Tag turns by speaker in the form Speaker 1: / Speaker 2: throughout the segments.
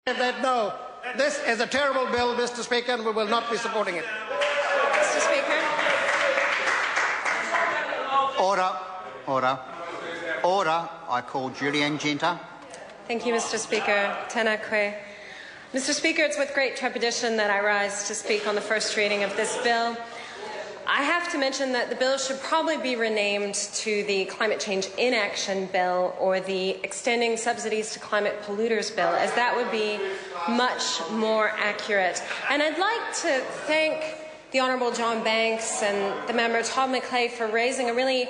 Speaker 1: That no, this is a terrible bill, Mr. Speaker, and we will not be supporting it.
Speaker 2: Mr. Speaker.
Speaker 3: Order. I call Julian Genta.
Speaker 2: Thank you, Mr. Speaker. Tēnā koe. Mr. Speaker, it's with great trepidation that I rise to speak on the first reading of this bill. I have to mention that the bill should probably be renamed to the Climate Change Inaction Bill or the Extending Subsidies to Climate Polluters Bill, as that would be much more accurate. And I'd like to thank the Honourable John Banks and the member Todd McClay for raising a really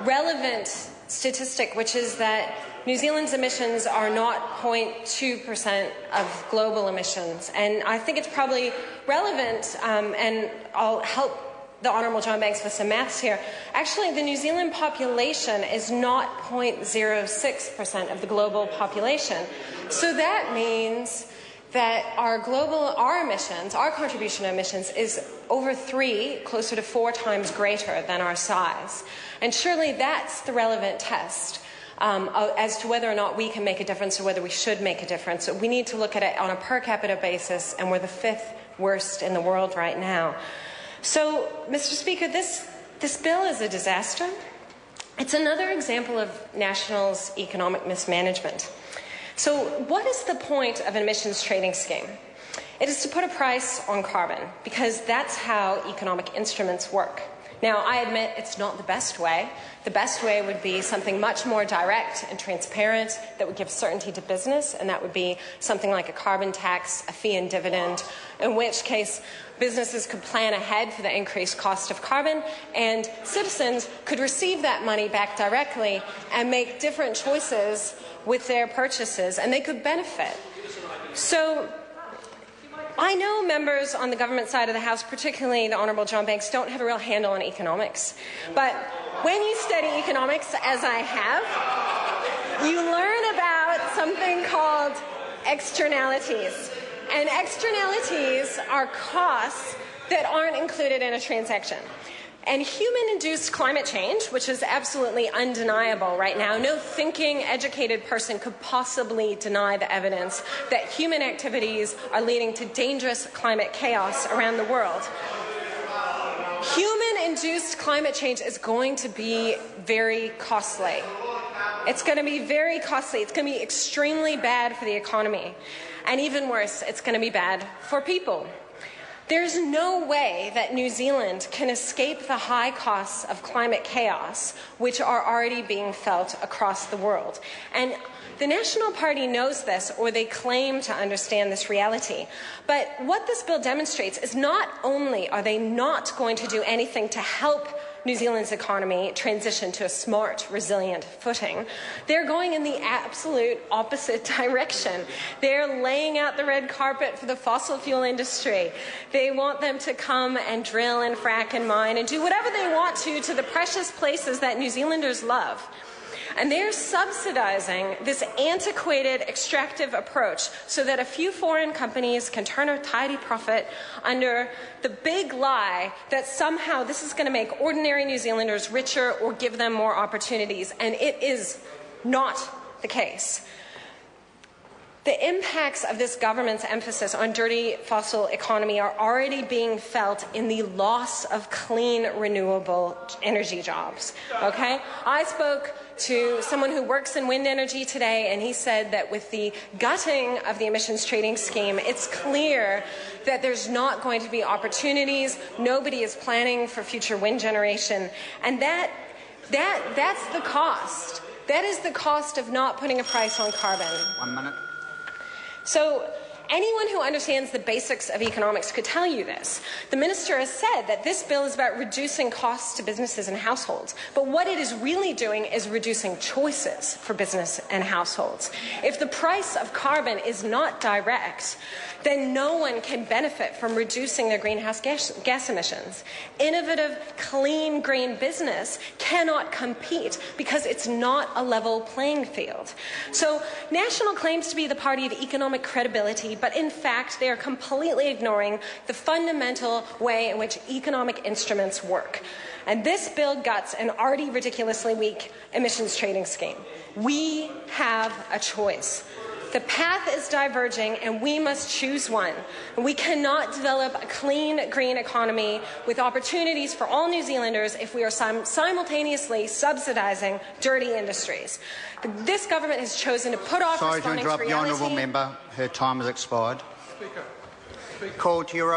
Speaker 2: relevant statistic, which is that New Zealand's emissions are not 0.2% of global emissions. And I think it's probably relevant, and I'll help the Honourable John Banks with some maths here. Actually, the New Zealand population is not 0.06% of the global population. So that means that our emissions, our contribution to emissions is over 3, closer to 4 times greater than our size. And surely that's the relevant test as to whether or not we can make a difference or whether we should make a difference. So we need to look at it on a per capita basis, and we're the 5th worst in the world right now. So, Mr. Speaker, this bill is a disaster. It's another example of Nationals' economic mismanagement. So what is the point of an emissions trading scheme? It is to put a price on carbon, because that's how economic instruments work. Now, I admit it's not the best way. The best way would be something much more direct and transparent that would give certainty to business, and that would be something like a carbon tax, a fee and dividend, in which case businesses could plan ahead for the increased cost of carbon, and citizens could receive that money back directly and make different choices with their purchases, and they could benefit. So I know members on the government side of the House, particularly the Honourable John Banks, don't have a real handle on economics. But when you study economics, as I have, you learn about something called externalities. And externalities are costs that aren't included in a transaction. And human-induced climate change, which is absolutely undeniable right now, no thinking, educated person could possibly deny the evidence that human activities are leading to dangerous climate chaos around the world. Human-induced climate change is going to be very costly. It's going to be very costly. It's going to be extremely bad for the economy. And even worse, it's going to be bad for people. There's no way that New Zealand can escape the high costs of climate chaos, which are already being felt across the world. And the National Party knows this, or they claim to understand this reality. But what this bill demonstrates is not only are they not going to do anything to help New Zealand's economy transition to a smart, resilient footing, they're going in the absolute opposite direction. They're laying out the red carpet for the fossil fuel industry. They want them to come and drill and frack and mine and do whatever they want to the precious places that New Zealanders love. And they're subsidizing this antiquated extractive approach so that a few foreign companies can turn a tidy profit under the big lie that somehow this is going to make ordinary New Zealanders richer or give them more opportunities. And it is not the case. The impacts of this government's emphasis on dirty fossil economy are already being felt in the loss of clean, renewable energy jobs. Okay? I spoke to someone who works in wind energy today, and he said that with the gutting of the emissions trading scheme, it's clear that there's not going to be opportunities. Nobody is planning for future wind generation. And that's the cost. That is the cost of not putting a price on carbon.
Speaker 3: 1 minute.
Speaker 2: So anyone who understands the basics of economics could tell you this. The minister has said that this bill is about reducing costs to businesses and households. But what it is really doing is reducing choices for business and households. If the price of carbon is not direct, then no one can benefit from reducing their greenhouse gas emissions. Innovative, clean, green business cannot compete because it's not a level playing field. So National claims to be the party of economic credibility, but in fact they are completely ignoring the fundamental way in which economic instruments work. And this bill guts an already ridiculously weak emissions trading scheme. We have a choice. The path is diverging, and we must choose one. We cannot develop a clean, green economy with opportunities for all New Zealanders if we are simultaneously subsidising dirty industries. This government has chosen to put off
Speaker 3: Sorry to
Speaker 2: responding
Speaker 3: interrupt
Speaker 2: to
Speaker 3: the
Speaker 2: reality.
Speaker 3: honourable member. Her time has expired. Call to your